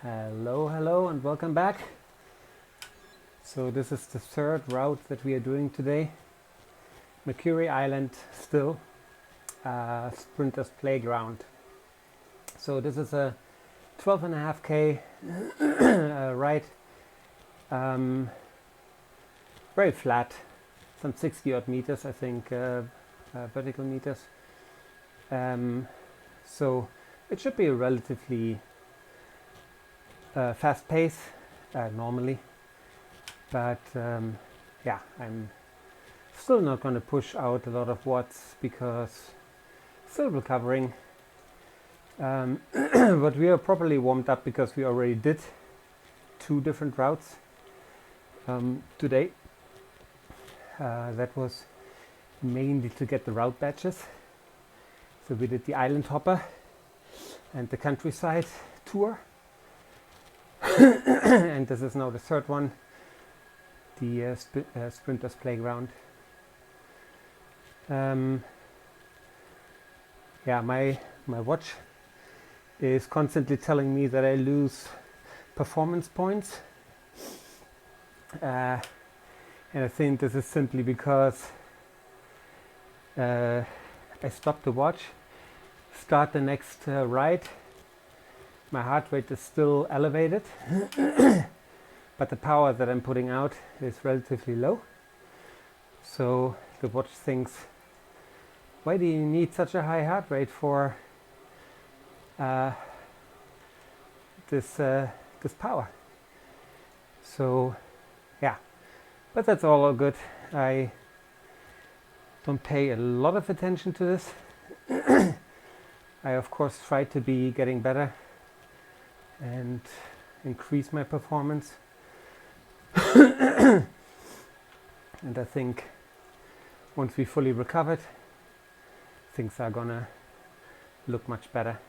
Hello and welcome back. So this is the third route that we are doing today. Makuri Island still, Sprinter's Playground. So this is a 12.5k ride, very flat, some 60 odd meters I think, vertical meters. So it should be a relatively fast pace normally, but yeah, I'm still not going to push out a lot of watts because still recovering. But we are properly warmed up because we already did 2 different routes today. That was mainly to get the route badges. So we did the island hopper and the countryside tour. And this is now the third one, the Sprinter's Playground. Yeah, my watch is constantly telling me that I lose performance points, and I think this is simply because I stop the watch, start the next ride. My heart rate is still elevated, but the power that I'm putting out is relatively low. So the watch thinks, why do you need such a high heart rate for this power? So yeah, but that's all good. I don't pay a lot of attention to this. I of course try to be getting better and increase my performance. And I think once we fully recovered, things are gonna look much better.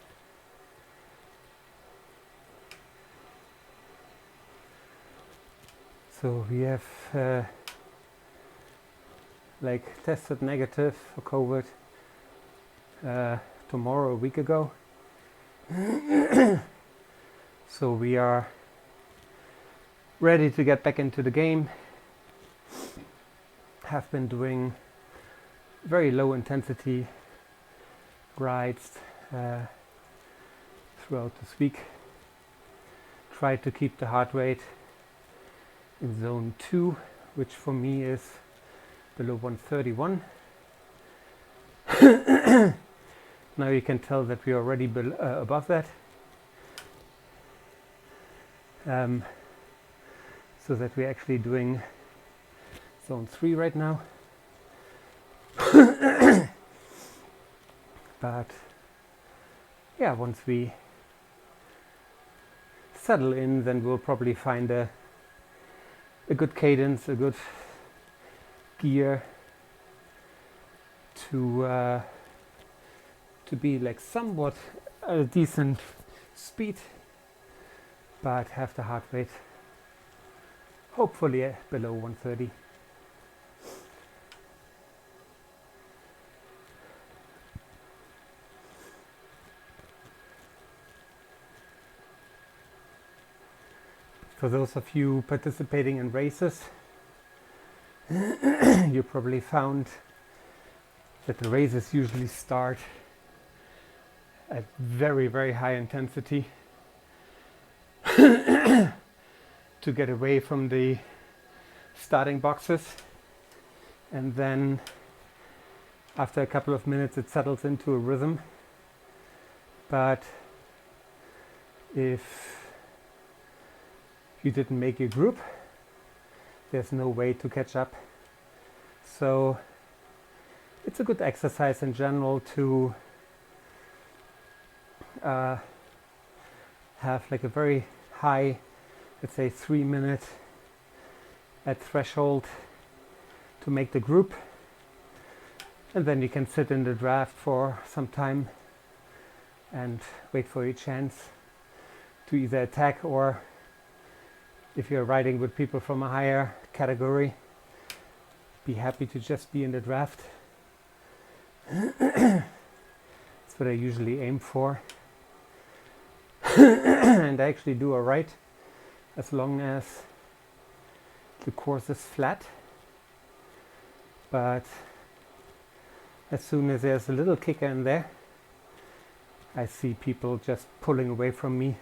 So we have tested negative for COVID tomorrow, a week ago. So we are ready to get back into the game. Have been doing very low intensity rides throughout this week. Try to keep the heart rate in zone 2, which for me is below 131. Now you can tell that we are already above that. So that we're actually doing zone 3 right now. But yeah, once we settle in, then we'll probably find a good cadence, a good gear to be like somewhat a decent speed, but have the heart rate hopefully below 130. For those of you participating in races, you probably found that the races usually start at very, very high intensity to get away from the starting boxes, and then after a couple of minutes it settles into a rhythm. But if you didn't make your group, there's no way to catch up. So it's a good exercise in general to have like a very high, let's say 3 minute at threshold to make the group, and then you can sit in the draft for some time and wait for your chance to either attack, or if you're riding with people from a higher category, be happy to just be in the draft. That's what I usually aim for. and I actually do alright as long as the course is flat. But as soon as there's a little kicker in there, I see people just pulling away from me.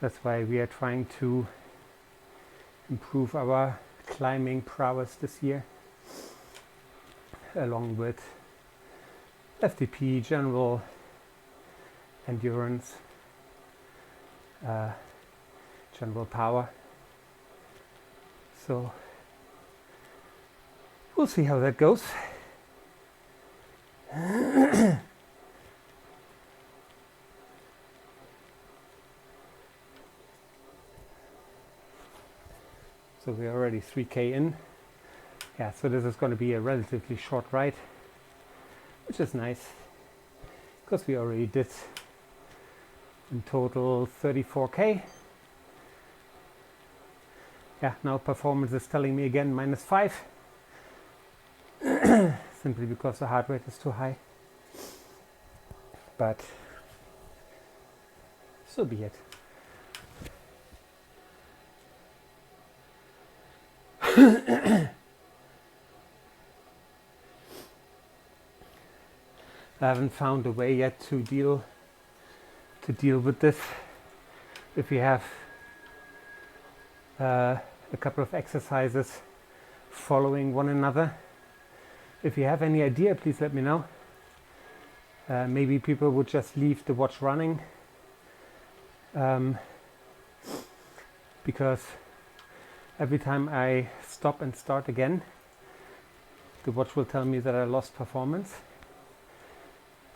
That's why we are trying to improve our climbing prowess this year, along with FTP, general endurance, general power. So we'll see how that goes. So we're already 3K in. Yeah, so this is going to be a relatively short ride, which is nice because we already did in total 34K. Yeah, now performance is telling me again -5, simply because the heart rate is too high. But so be it. I haven't found a way yet to deal with this. If you have a couple of exercises following one another, if you have any idea, please let me know. Maybe people would just leave the watch running, because every time I stop and start again, the watch will tell me that I lost performance.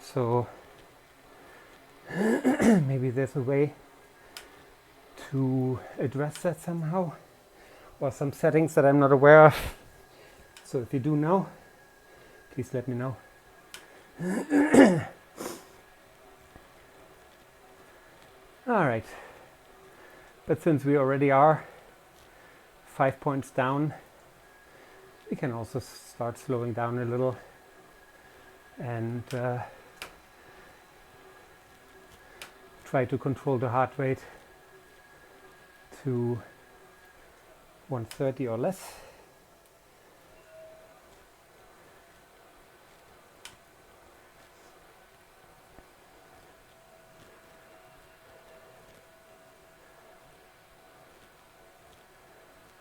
So maybe there's a way to address that somehow, or some settings that I'm not aware of. So if you do know, please let me know. All right, but since we already are 5 points down, we can also start slowing down a little and try to control the heart rate to 130 or less.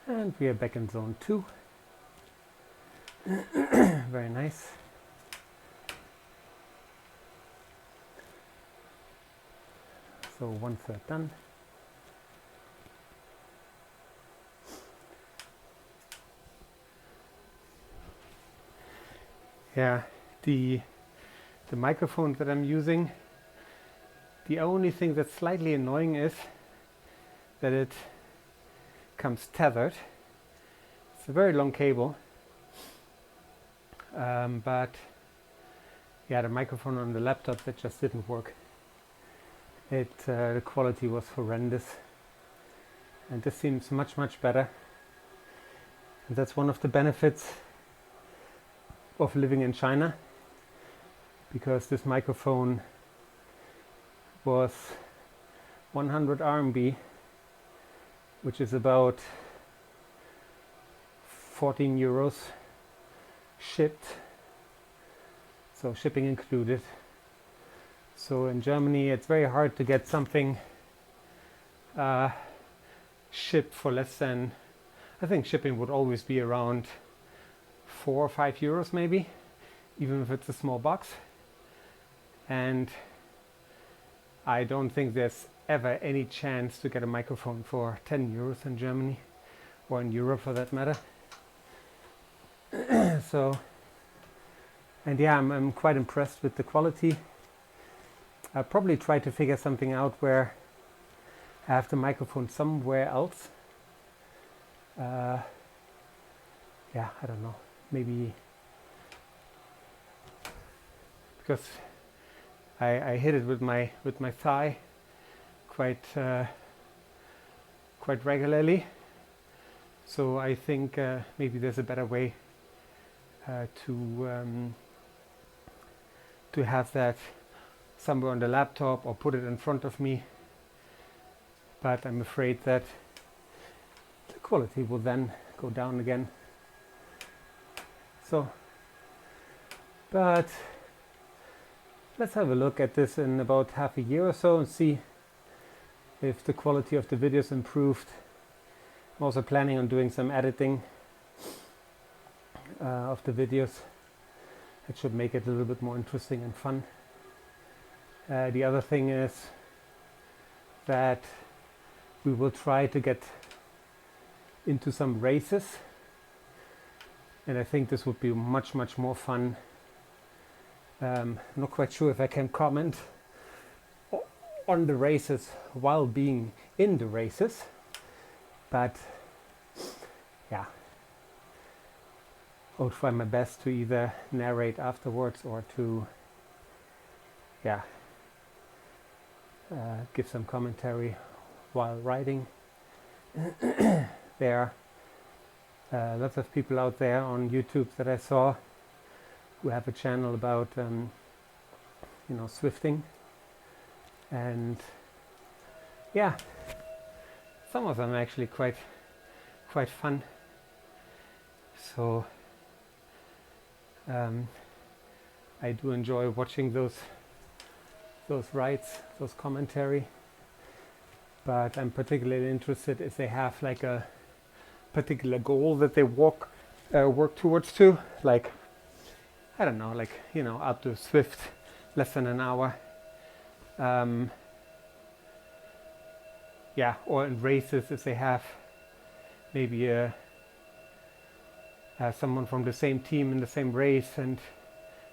And we are back in zone 2. Very nice. So 1/3 done. Yeah, the microphone that I'm using, the only thing that's slightly annoying is that it comes tethered. It's a very long cable, but yeah, the microphone on the laptop, that just didn't work. The quality was horrendous, and this seems much better. And that's one of the benefits of living in China, because this microphone was 100 RMB, which is about 14 euros shipped, so shipping included. So in Germany it's very hard to get something shipped for less than, I think shipping would always be around 4 or 5 euros maybe, even if it's a small box. And I don't think there's ever any chance to get a microphone for 10 euros in Germany, or in Europe for that matter. So, and yeah, I'm quite impressed with the quality. I'll probably try to figure something out where I have the microphone somewhere else. Yeah, I don't know, maybe because I hit it with my thigh quite regularly. So I think maybe there's a better way to have that somewhere on the laptop or put it in front of me, but I'm afraid that the quality will then go down again. So, but let's have a look at this in about half a year or so and see if the quality of the videos improved. I'm also planning on doing some editing of the videos. It should make it a little bit more interesting and fun. The other thing is that we will try to get into some races, and I think this would be much more fun. Not quite sure if I can comment on the races while being in the races, but yeah, I'll try my best to either narrate afterwards or to give some commentary while riding. There are lots of people out there on YouTube that I saw who have a channel about Zwifting, and yeah, some of them are actually quite fun. So I do enjoy watching those rides, those commentary, but I'm particularly interested if they have like a particular goal that they work towards to, like, I don't know, like, out to Zwift, less than an hour. Yeah, or in races, if they have maybe someone from the same team in the same race and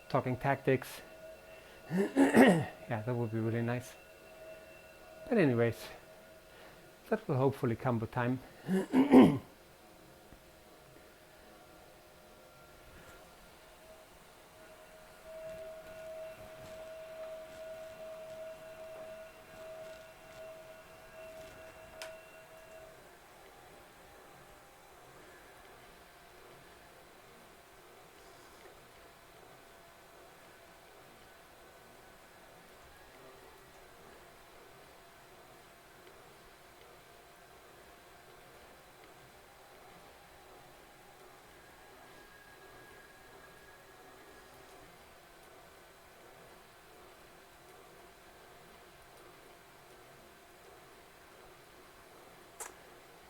talking tactics. Yeah, that would be really nice. But anyways, that will hopefully come with time.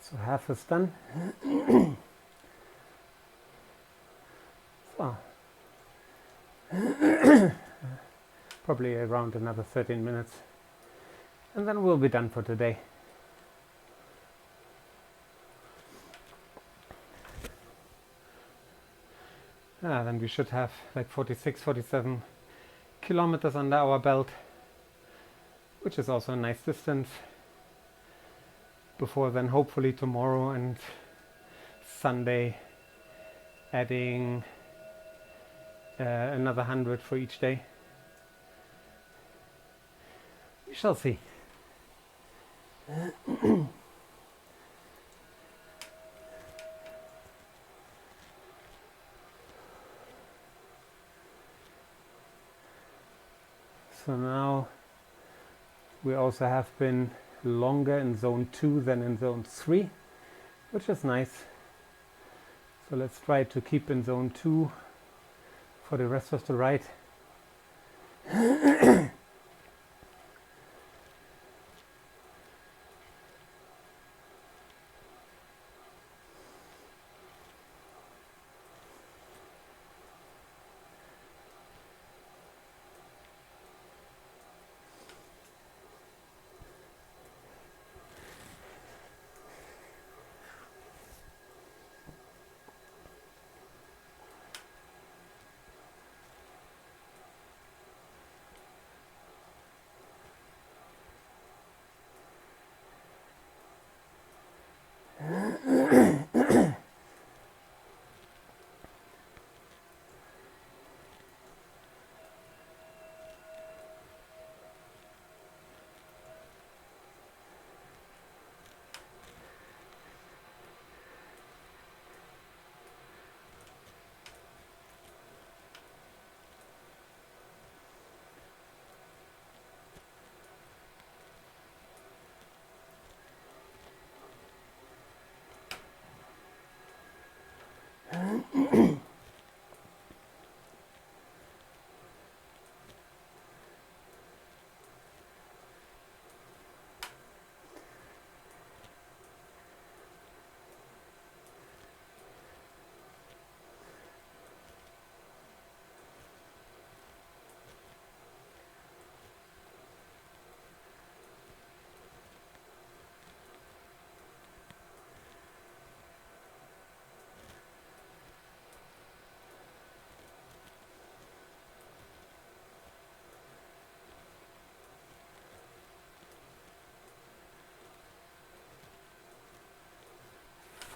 So half is done. So probably around another 13 minutes, and then we'll be done for today. Then we should have like 47 kilometers under our belt, which is also a nice distance. Before then, hopefully tomorrow and Sunday, adding another 100 for each day. We shall see. So now we also have been longer in zone 2 than in zone 3, which is nice. So let's try to keep in zone 2 for the rest of the ride.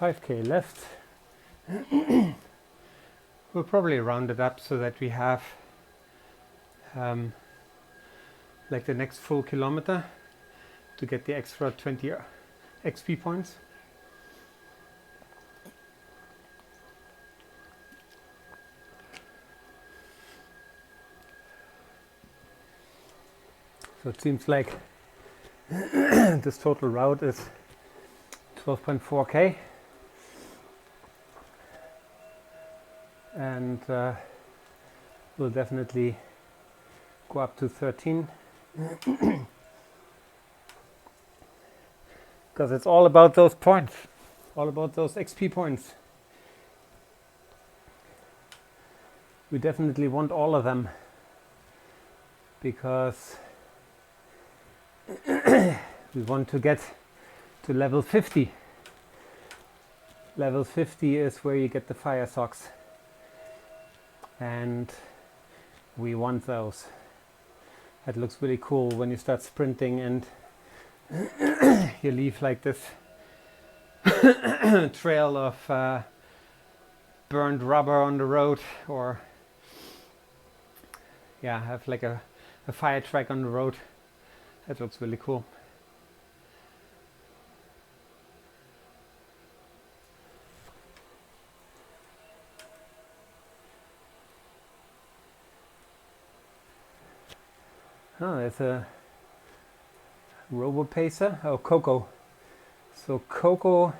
5k left. We'll probably round it up so that we have like the next full kilometer to get the extra 20 XP points. So it seems like this total route is 12.4k, and we'll definitely go up to 13 because it's all about those points, all about those XP points. We definitely want all of them because we want to get to level 50. Level 50 is where you get the fire socks, and we want those. That looks really cool when you start sprinting and you leave like this trail of burned rubber on the road, or yeah, have like a fire track on the road. That looks really cool. Oh, there's a robo-pacer. Oh, Coco. So Coco,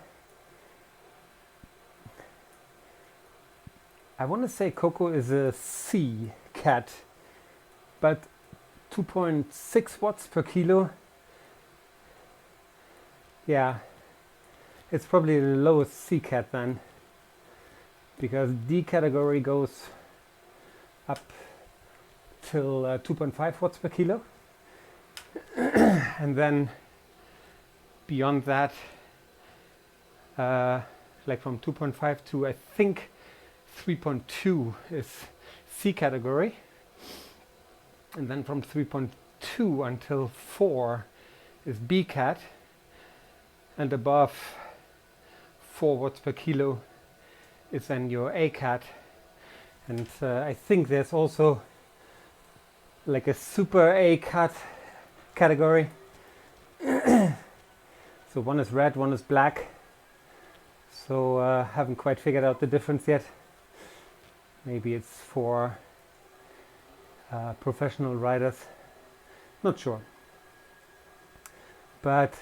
I want to say Coco is a sea cat, but 2.6 watts per kilo. Yeah, it's probably the lowest sea cat then, because D category goes up till 2.5 watts per kilo, and then beyond that, like from 2.5 to I think 3.2 is C category, and then from 3.2 until 4 is B cat, and above 4 watts per kilo is then your A cat, and I think there's also like a super A cat category. So one is red, one is black. So haven't quite figured out the difference yet. Maybe it's for professional riders. Not sure. But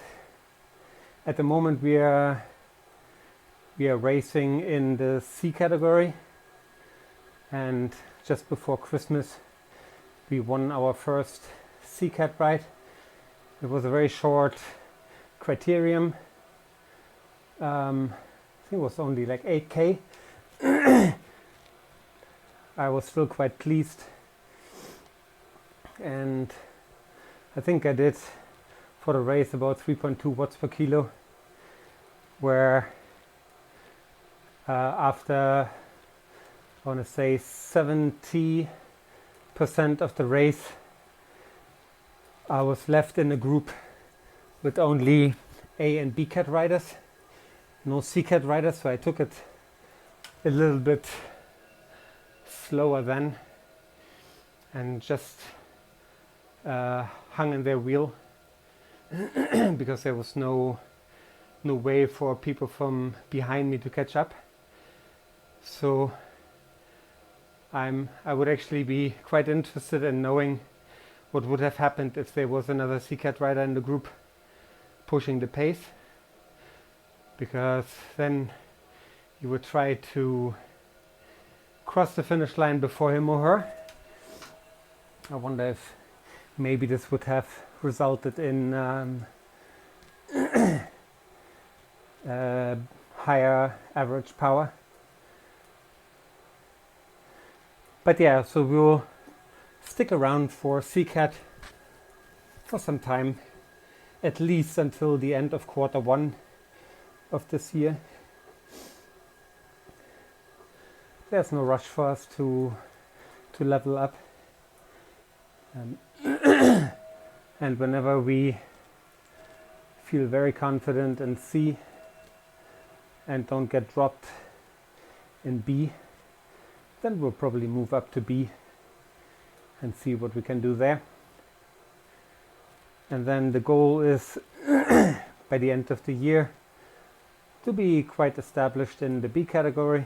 at the moment we are racing in the C category, and just before Christmas we won our first C cat ride. It was a very short criterium. I think it was only like 8k. I was still quite pleased, and I think I did for the race about 3.2 watts per kilo, where after I want to say 70% of the race I was left in a group with only A and B cat riders, no C cat riders, so I took it a little bit slower then and just hung in their wheel because there was no way for people from behind me to catch up. So I would actually be quite interested in knowing what would have happened if there was another C cat rider in the group pushing the pace, because then you would try to cross the finish line before him or her. I wonder if maybe this would have resulted in higher average power. But yeah, so we'll stick around for CCAT for some time, at least until the end of Q1 of this year. There's no rush for us to level up. And whenever we feel very confident in C and don't get dropped in B, then we'll probably move up to B and see what we can do there. And then the goal is by the end of the year to be quite established in the B category.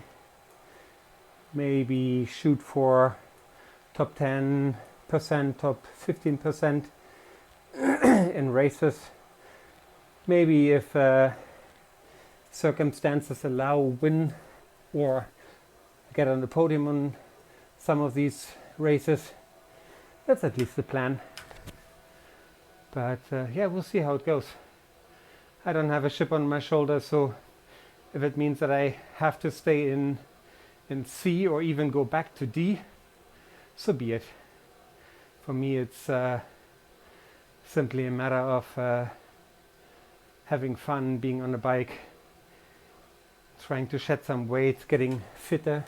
Maybe shoot for top 10%, top 15% in races. Maybe if circumstances allow, win or get on the podium on some of these races. That's at least the plan. But yeah, we'll see how it goes. I don't have a chip on my shoulder, so if it means that I have to stay in C or even go back to D, so be it. For me, it's simply a matter of having fun, being on a bike, trying to shed some weight, getting fitter,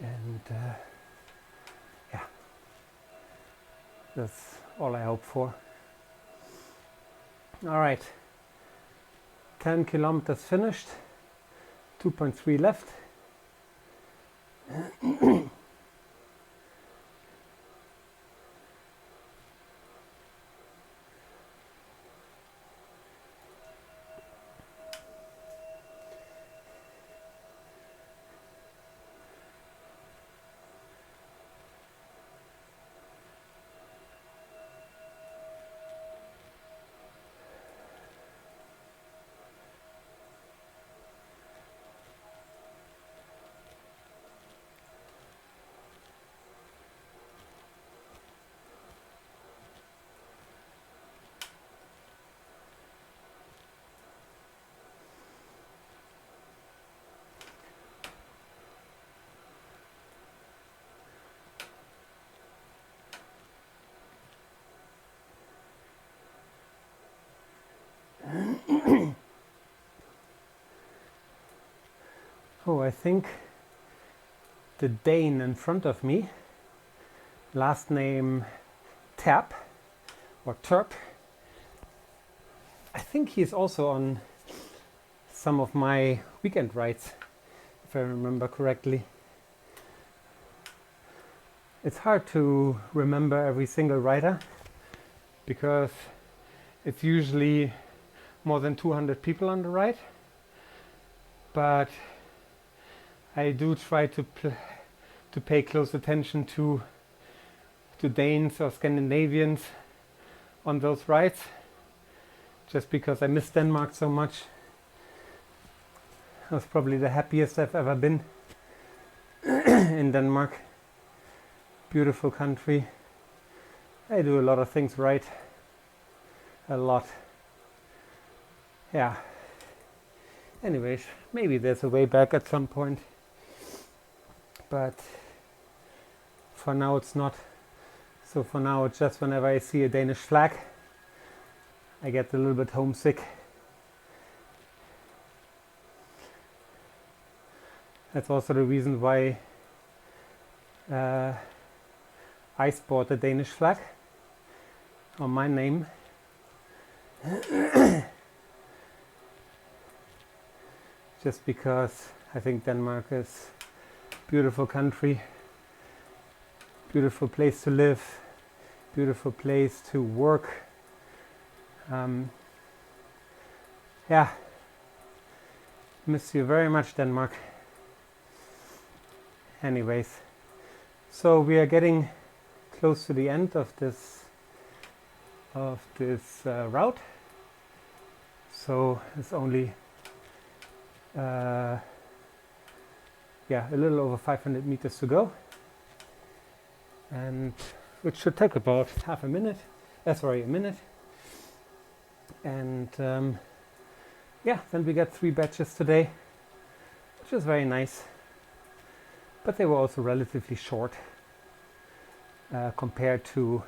and yeah, that's all I hope for. All right, 10 kilometers finished, 2.3 left. Oh, I think the Dane in front of me, last name Tap or Terp, I think he's also on some of my weekend rides, if I remember correctly. It's hard to remember every single rider because it's usually more than 200 people on the ride, but I do try to pay close attention to Danes or Scandinavians on those rides, just because I miss Denmark so much. I was probably the happiest I've ever been in Denmark. Beautiful country. I do a lot of things right. A lot. Yeah. Anyways, maybe there's a way back at some point. But for now it's not. So for now it's just whenever I see a Danish flag, I get a little bit homesick. That's also the reason why I sport a Danish flag on my name. Just because I think Denmark is a beautiful country, beautiful place to live, beautiful place to work. Yeah, miss you very much, Denmark. Anyways, so we are getting close to the end of this route. So it's only yeah, a little over 500 meters to go, and which should take about a minute. A minute. And yeah, then we got 3 batches today, which is very nice. But they were also relatively short compared to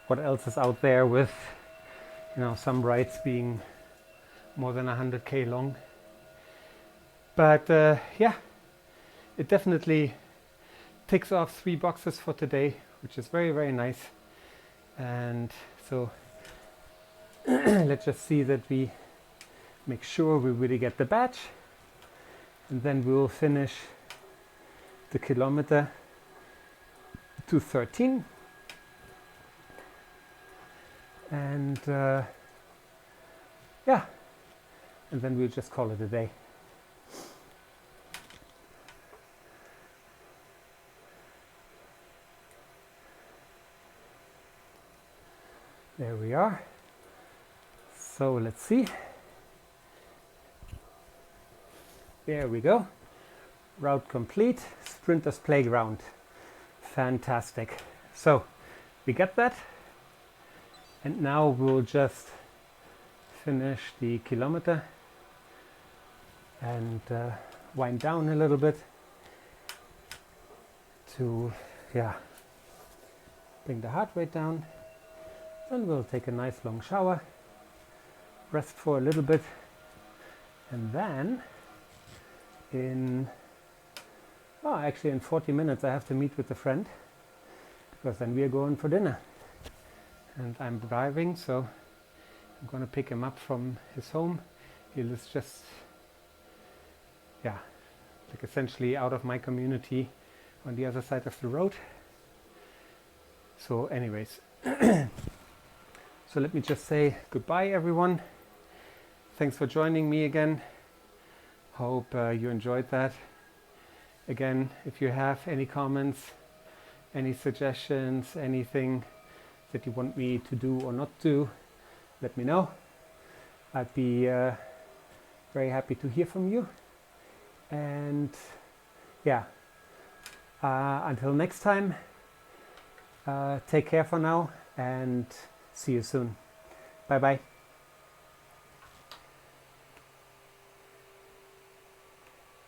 what else is out there, with some rides being more than 100k long. But yeah, it definitely ticks off 3 boxes for today, which is very, very nice. And so let's just see that we make sure we really get the batch, and then we'll finish the kilometer to 13. And yeah, and then we'll just call it a day. There we are. So let's see. There we go. Route complete. Sprinter's Playground. Fantastic. So we got that. And now we'll just finish the kilometer and wind down a little bit to, yeah, bring the heart rate down. Then we'll take a nice long shower, rest for a little bit, and then actually in 40 minutes I have to meet with a friend, because then we are going for dinner. And I'm driving, so I'm gonna pick him up from his home. He lives just, yeah, like essentially out of my community on the other side of the road. So anyways, so let me just say goodbye, everyone. Thanks for joining me again. Hope you enjoyed that. Again, if you have any comments, any suggestions, anything that you want me to do or not do, let me know. I'd be very happy to hear from you. And yeah, until next time, take care for now, and see you soon. Bye bye.